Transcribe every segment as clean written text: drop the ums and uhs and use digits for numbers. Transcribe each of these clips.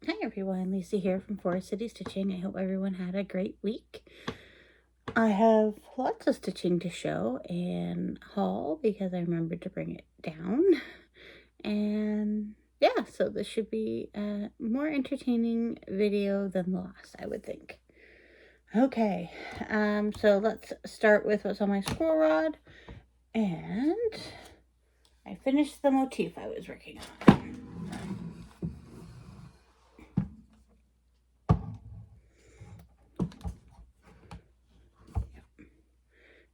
Hi everyone, Lisa here from Forest City Stitching. I hope everyone had a great week. I have lots of stitching to show and haul because I remembered to bring it down. And yeah, so this should be a more entertaining video than the last, I would think. Okay, so let's start with what's on my scroll rod. And I finished the motif I was working on.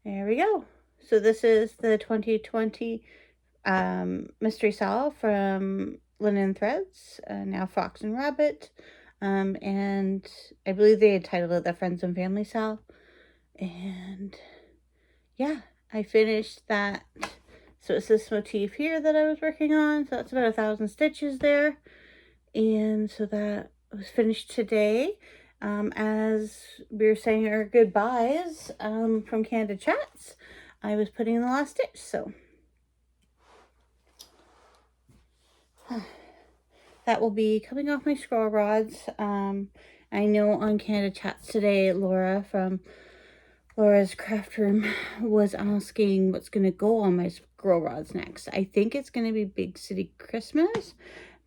There we go. So this is the 2020 Mystery Saw from Linen Threads, now Fox and Rabbit. And I believe they had titled it the Friends and Family Saw. And yeah, I finished that. So it's this motif here that I was working on. So that's about 1,000 stitches there. And so that was finished today. As we were saying our goodbyes from Candid Chats, I was putting in the last stitch. So that will be coming off my scroll rods. I know on Candid Chats today, Laura from Laura's Craft Room was asking what's going to go on my scroll rods next. I think it's going to be Big City Christmas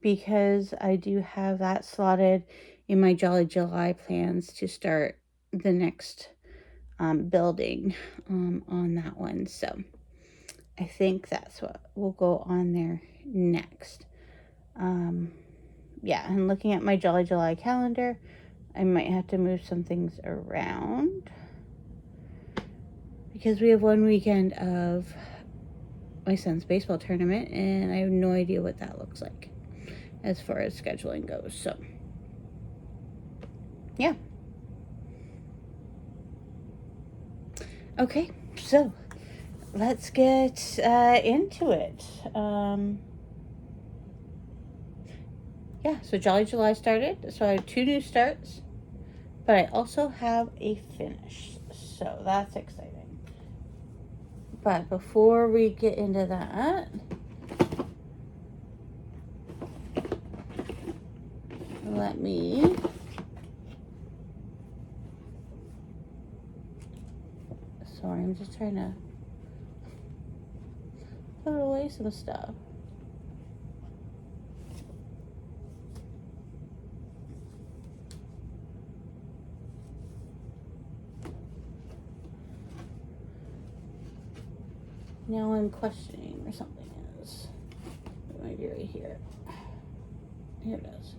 because I do have that slotted in my Jolly July plans to start the next building on that one. So I think that's what will go on there next. Yeah, and looking at my Jolly July calendar, I might have to move some things around because we have one weekend of my son's baseball tournament and I have no idea what that looks like as far as scheduling goes. So yeah. Okay, so let's get into it. Yeah, so Jolly July started, so I have 2 new starts, but I also have a finish, so that's exciting. But before we get into that, let me sorry, I'm just trying to put away some stuff. Now I'm questioning where something is. It might be right here. Here it is.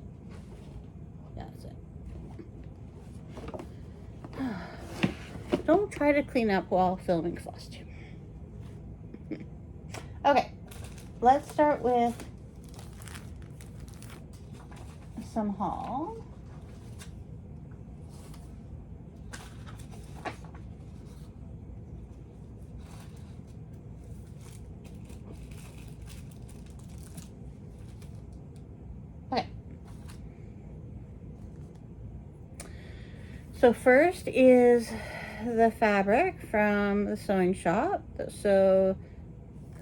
That's it. Don't try to clean up while filming Flosstube. Okay, let's start with some haul. Okay. So first is the fabric from the sewing shop. So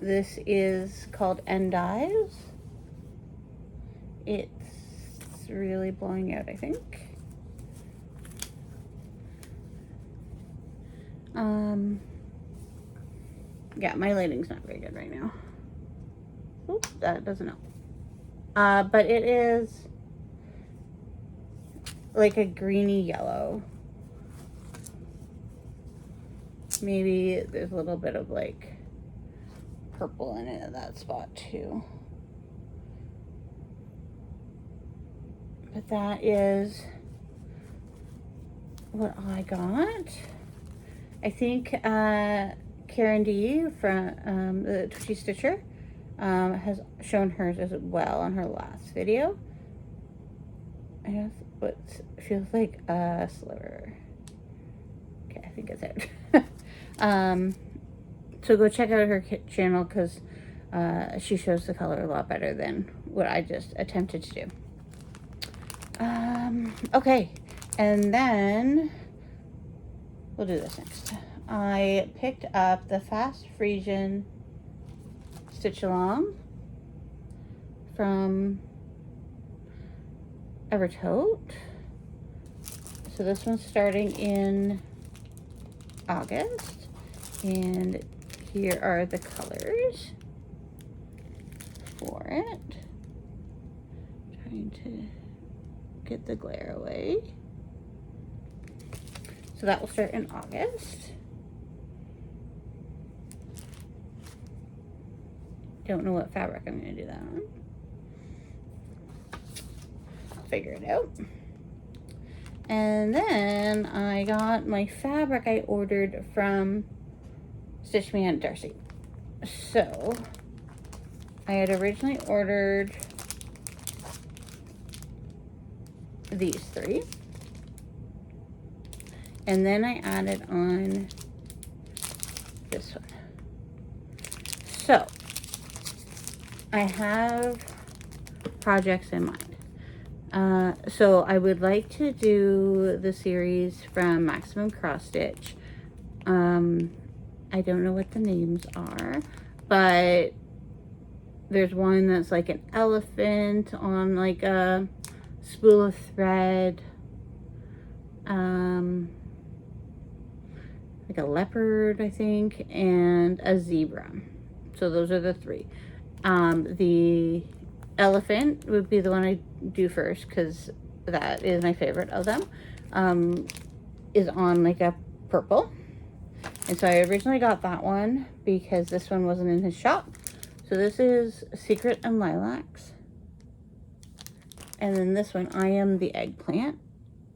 this is called Dyers. It's really blowing out, I think. Yeah, my lighting's not very good right now. Oops, that doesn't help. But it is like a greeny yellow. Maybe there's a little bit of like purple in it at that spot too. But that is what I got. I think Karen D from the Twitchy Stitcher has shown hers as well on her last video. I guess what feels like a sliver. Okay, I think it's it. So go check out her channel because she shows the color a lot better than what I just attempted to do. Okay, and then we'll do this next. I picked up the Fast Frisian Stitch Along from Evertote. So this one's starting in August. And here are the colors for it. Trying to get the glare away. So that will start in August. Don't know what fabric I'm going to do that on. I'll figure it out. And then I got my fabric I ordered from Stitch Me and Darcy. So I had originally ordered these 3. And then I added on this one. So I have projects in mind. So I would like to do the series from Maximum Cross Stitch. I don't know what the names are, but there's one that's like an elephant on like a spool of thread, like a leopard, I think, and a zebra. So those are the 3. The elephant would be the one I do first because that is my favorite of them. Is on like a purple. And so I originally got that one because this one wasn't in his shop. So this is Secret and Lilacs. And then this one, I Am the Eggplant.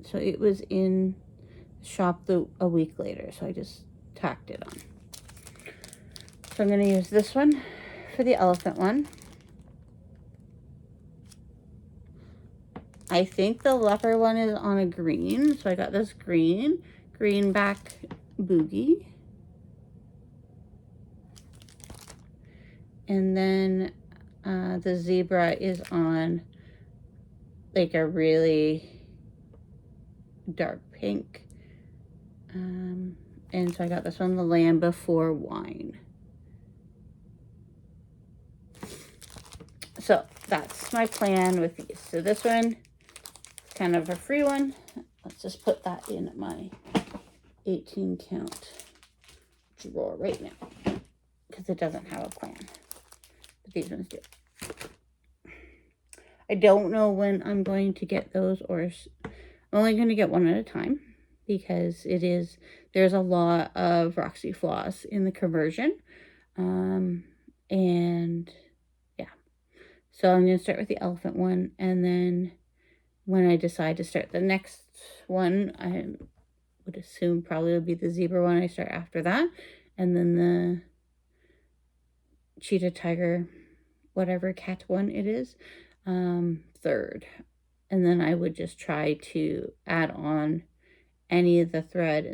So it was in the shop a week later. So I just tacked it on. So I'm going to use this one for the elephant one. I think the leopard one is on a green. So I got this greenback boogie. And then the zebra is on like a really dark pink. And so I got this one, The Land Before Wine. So that's my plan with these. So this one, kind of a free one. Let's just put that in my 18 count drawer right now because it doesn't have a plan. But these ones do. I don't know when I'm going to get those, or I'm only going to get one at a time because there's a lot of Roxy Floss in the conversion. And yeah, so I'm going to start with the elephant one, and then when I decide to start the next one, I would assume probably will be the zebra one I start after that, and then the cheetah, tiger, whatever cat one it is, third. And then I would just try to add on any of the thread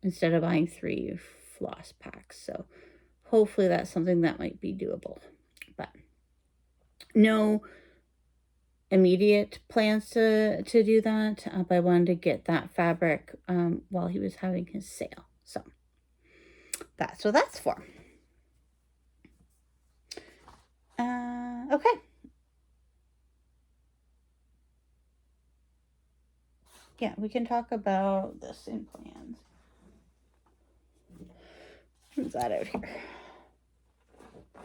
instead of buying 3 floss packs. So hopefully that's something that might be doable, but no immediate plans to do that. But I wanted to get that fabric while he was having his sale. So that's what that's for. Okay. Yeah, we can talk about this in plans. Who's that out here?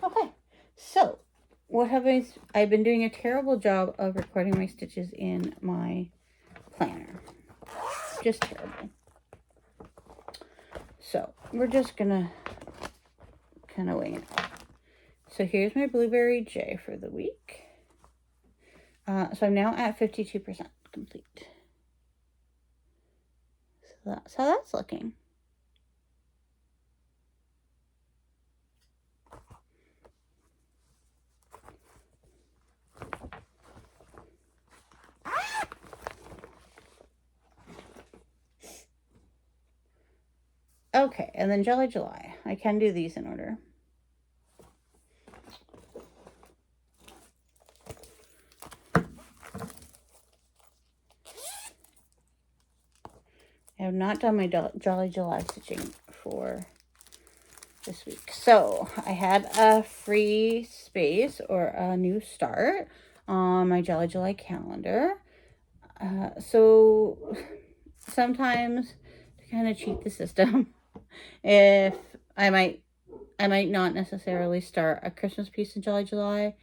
Okay, so what have I've been doing a terrible job of recording my stitches in my planner. Just terrible. So we're just gonna kind of wing it. So here's my Blueberry J for the week. So I'm now at 52% complete. So that's how that's looking. Okay, and then Jolly July. I can do these in order. I have not done my Jolly July stitching for this week. So I had a free space or a new start on my Jolly July calendar. So sometimes to kind of cheat the system, if I might not necessarily start a Christmas piece in Jolly July,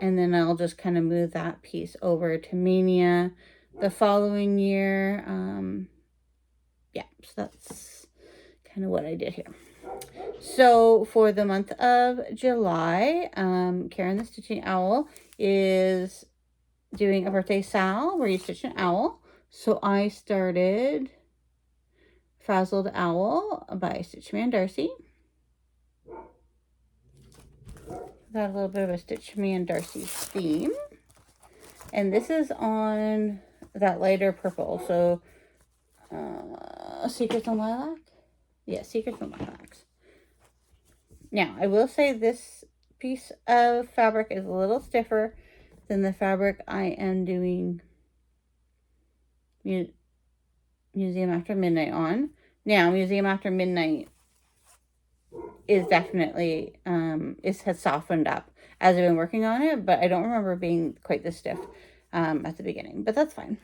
and then I'll just kind of move that piece over to Mania the following year. Yeah, so that's kind of what I did here. So for the month of July, Karen the Stitching Owl is doing a birthday sal where you stitch an owl. So I started Frazzled Owl by Stitchman Darcy. Got a little bit of a Stitchman Darcy theme. And this is on that lighter purple. So Secrets on Lilac? Yeah, Secrets on Lilacs. Now, I will say this piece of fabric is a little stiffer than the fabric I am doing Museum After Midnight on. Now, Museum After Midnight is definitely, has softened up as I've been working on it, but I don't remember being quite this stiff at the beginning, but that's fine.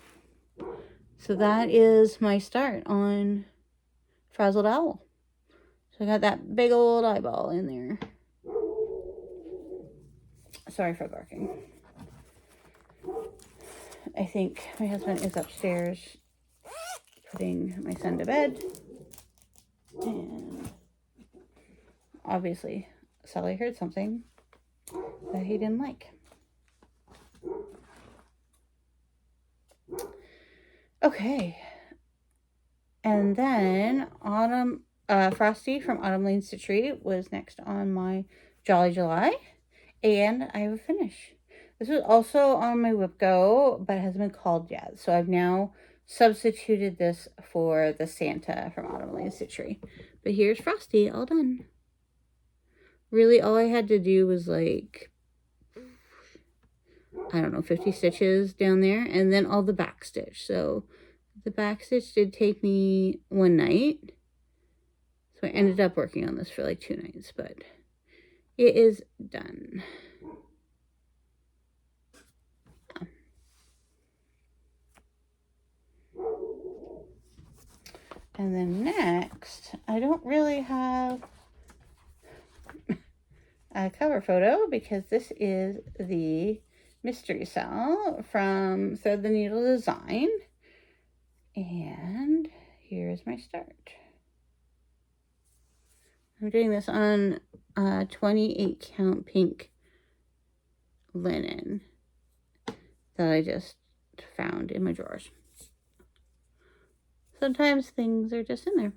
So that is my start on Frazzled Owl. So I got that big old eyeball in there. Sorry for barking. I think my husband is upstairs putting my son to bed. And obviously, Sally heard something that he didn't like. Okay. And then Frosty from Autumn Lane Stitchery was next on my Jolly July. And I have a finish. This was also on my WhipGo, but it hasn't been called yet. So I've now substituted this for the Santa from Autumn Lane Stitchery. But here's Frosty, all done. Really, all I had to do was like, I don't know, 50 stitches down there. And then all the back stitch. So the back stitch did take me one night. So I ended up working on this for like 2 nights. But it is done. And then next, I don't really have a cover photo because this is the mystery cell from Thread the Needle Design. And here's my start. I'm doing this on 28 count pink linen that I just found in my drawers. Sometimes things are just in there.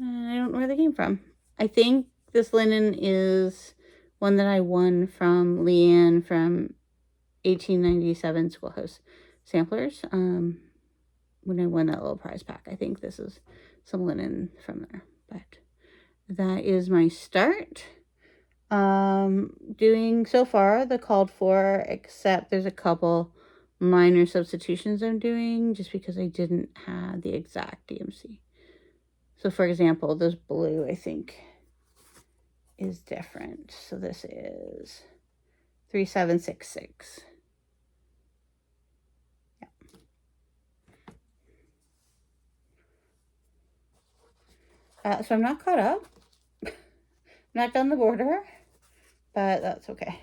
And I don't know where they came from. I think this linen is one that I won from Leanne from 1897 Schoolhouse Samplers. When I won that little prize pack. I think this is some linen from there. But that is my start. Doing so far the called for, except there's a couple minor substitutions I'm doing just because I didn't have the exact DMC. So for example, this blue I think is different. So this is 3766. So I'm not caught up. Not done the border, but that's okay.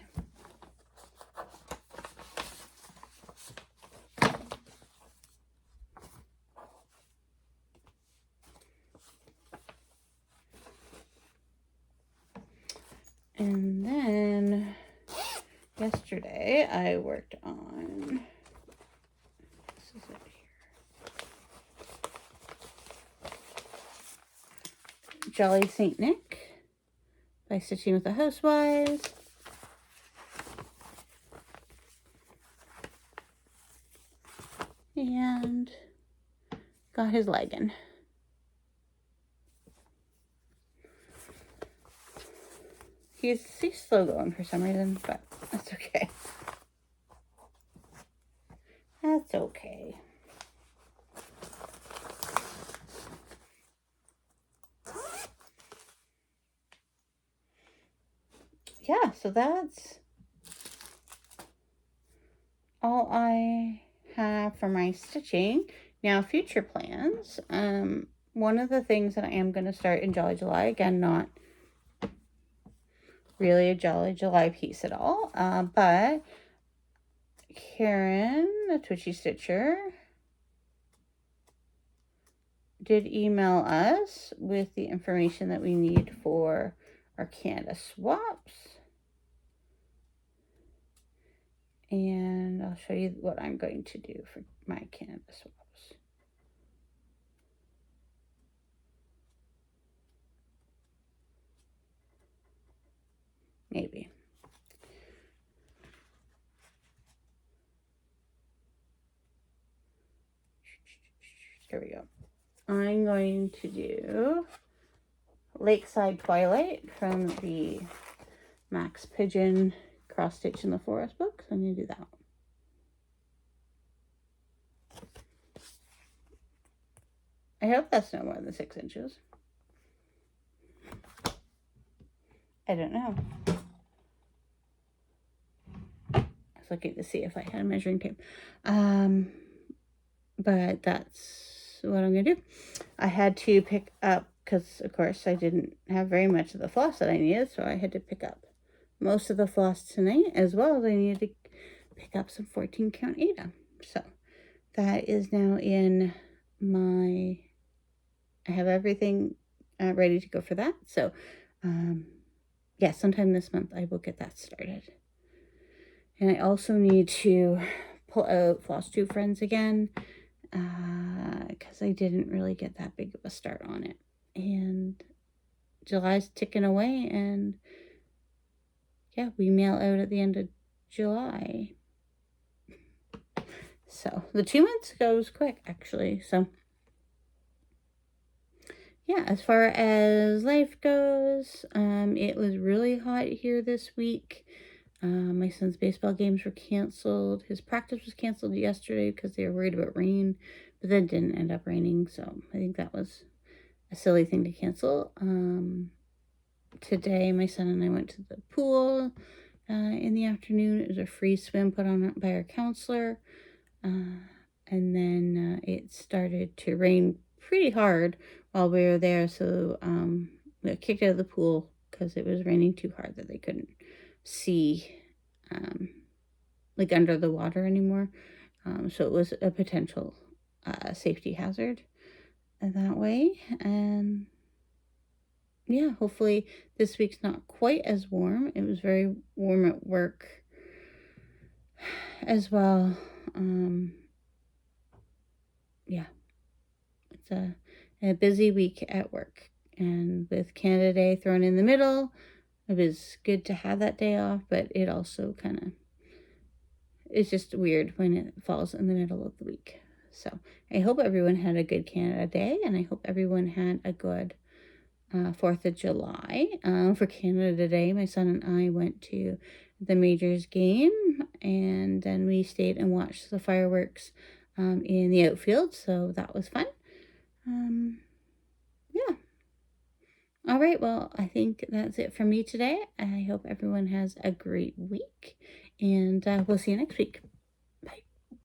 And then yesterday I worked on, this is it here, Jolly Saint Nick by Stitching with the Housewives. And got his legging. He's slow going for some reason, but that's okay. That's okay. Yeah, so that's all I have have for my stitching. Now, future plans. One of the things that I am going to start in Jolly July, again, not really a Jolly July piece at all, but Karen, the Twitchy Stitcher, did email us with the information that we need for our Canada swaps. And I'll show you what I'm going to do for my Canada swaps. Maybe. Here we go. I'm going to do Lakeside Twilight from the Max Pigeon Cross Stitch in the Forest book. So I'm going to do that one. I hope that's no more than 6 inches. I don't know. I was looking to see if I had a measuring tape. But that's what I'm going to do. I had to pick up, because of course I didn't have very much of the floss that I needed, so I had to pick up most of the floss tonight, as well as I needed to pick up some 14 count Ada. So that is now in my, I have everything ready to go for that. So yeah, sometime this month I will get that started. And I also need to pull out Flosstube Friends again, because I didn't really get that big of a start on it. And July's ticking away, and yeah, we mail out at the end of July. So the 2 months goes quick, actually. So yeah, as far as life goes, it was really hot here this week. My son's baseball games were canceled. His practice was canceled yesterday because they were worried about rain, but then didn't end up raining. So I think that was a silly thing to cancel. Today, my son and I went to the pool in the afternoon. It was a free swim put on by our counselor. And then it started to rain pretty hard while we were there. So we got kicked out of the pool because it was raining too hard that they couldn't see like under the water anymore. So it was a potential safety hazard that way. And yeah, hopefully this week's not quite as warm. It was very warm at work as well. Yeah, it's a busy week at work, and with Canada Day thrown in the middle, it was good to have that day off, but it also kind of, it's just weird when it falls in the middle of the week. So I hope everyone had a good Canada Day, and I hope everyone had a good 4th of July. For Canada Day, my son and I went to the Majors game, and then we stayed and watched the fireworks in the outfield, so that was fun. Yeah. All right, well, I think that's it for me today. I hope everyone has a great week, and we'll see you next week.